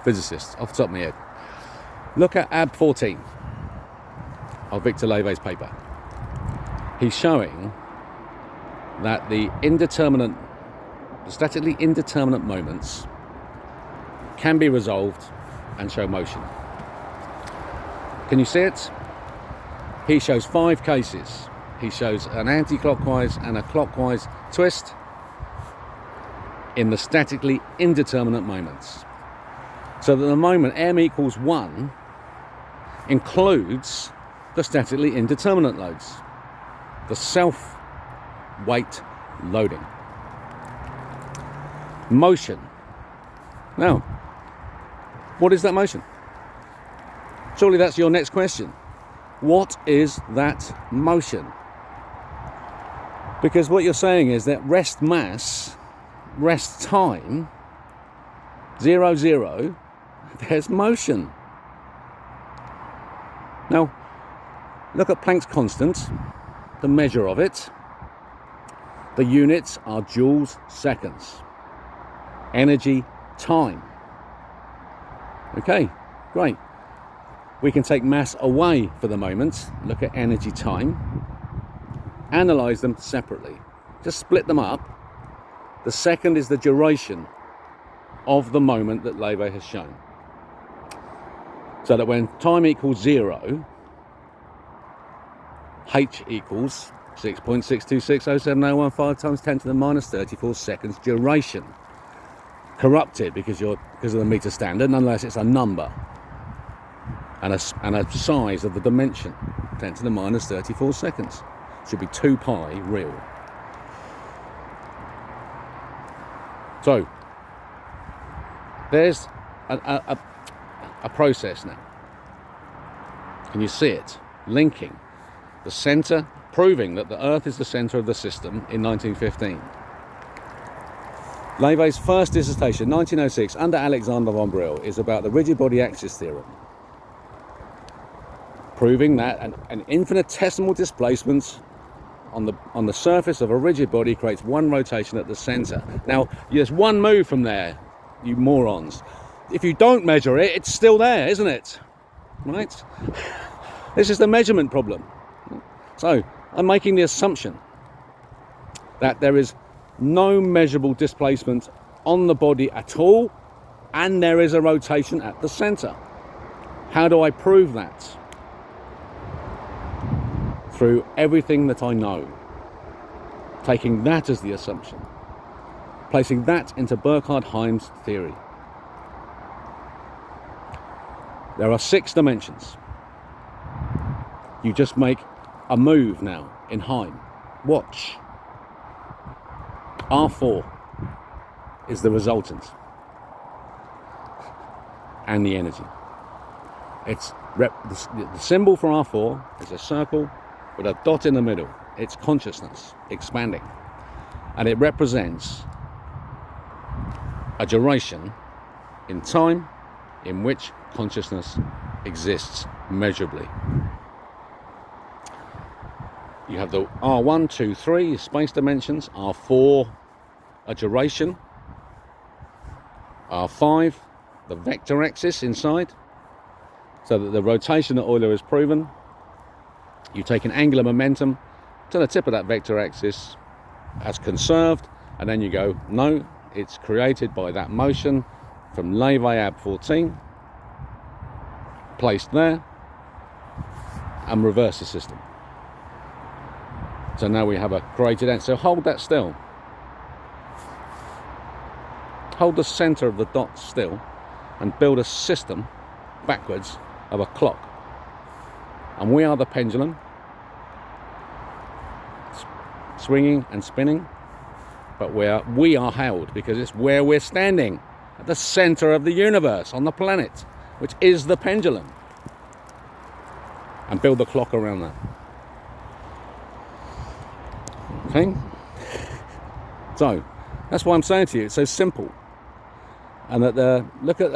physicists off the top of my head. Look at AB 14 of Victor Lewe's paper. He's showing that the statically indeterminate moments can be resolved and show motion. Can you see it? He shows 5 cases. He shows an anti-clockwise and a clockwise twist in the statically indeterminate moments. So that the moment m equals 1 includes the statically indeterminate loads, the self-weight loading. Motion. Now, what is that motion? Surely that's your next question. What is that motion? Because what you're saying is that rest mass, rest time, 0, 0, there's motion. Now, look at Planck's constant, the measure of it. The units are joules seconds. Energy time. Okay, great. We can take mass away for the moment, look at energy time, analyze them separately. Just split them up. The second is the duration of the moment that Lewe has shown. So that when time equals 0, h equals 6.62607015 times 10 to the minus 34 seconds duration. Corrupted because of the meter standard, nonetheless it's a number and a size of the dimension, 10 to the minus 34 seconds. Should be 2 pi real. So there's a process now. Can you see it? Linking the centre, proving that the Earth is the centre of the system in 1915. Lewe's first dissertation, 1906, under Alexander von Brill, is about the rigid body axis theorem, proving that an infinitesimal displacement on the surface of a rigid body creates one rotation at the centre. Now, there's one move from there, you morons. If you don't measure it, it's still there, isn't it? Right? This is the measurement problem. So, I'm making the assumption that there is no measurable displacement on the body at all, and there is a rotation at the centre. How do I prove that? Through everything that I know. Taking that as the assumption. Placing that into Burkhard-Heim's theory. There are 6 dimensions. You just make a move now in Heim. Watch. R4 is the resultant and the energy. It's the symbol for R4 is a circle with a dot in the middle. It's consciousness expanding, and it represents a duration in time in which consciousness exists measurably. You have the R1, 2, 3 space dimensions, R4 a duration, R5 the vector axis inside, so that the rotation that Euler has proven, you take an angular momentum to the tip of that vector axis as conserved, and then you go, no, it's created by that motion from Lewe AB 14, placed there, and reverse the system. So now we have a created answer. So hold that still. Hold the centre of the dot still and build a system backwards of a clock. And we are the pendulum, swinging and spinning, but we are held because it's where we're standing, at the centre of the universe, on the planet, which is the pendulum. And build the clock around that. Okay? So, that's why I'm saying to you, it's so simple. And that look at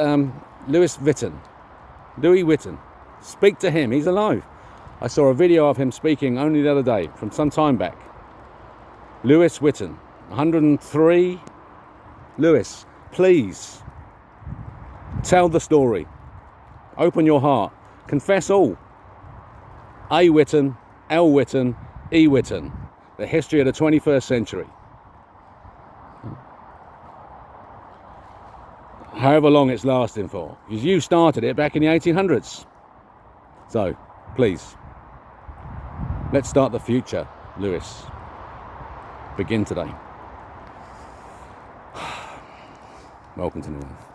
Louis Witten. Speak to him, he's alive. I saw a video of him speaking only the other day, from some time back. Louis Witten, 103. Louis, please, Tell the story. Open your heart. Confess all. A. Witten, L. Witten, E. Witten. The history of the 21st century. However long it's lasting for. Because you started it back in the 1800s. So, please, let's start the future, Lewis. Begin today. Welcome to New Life.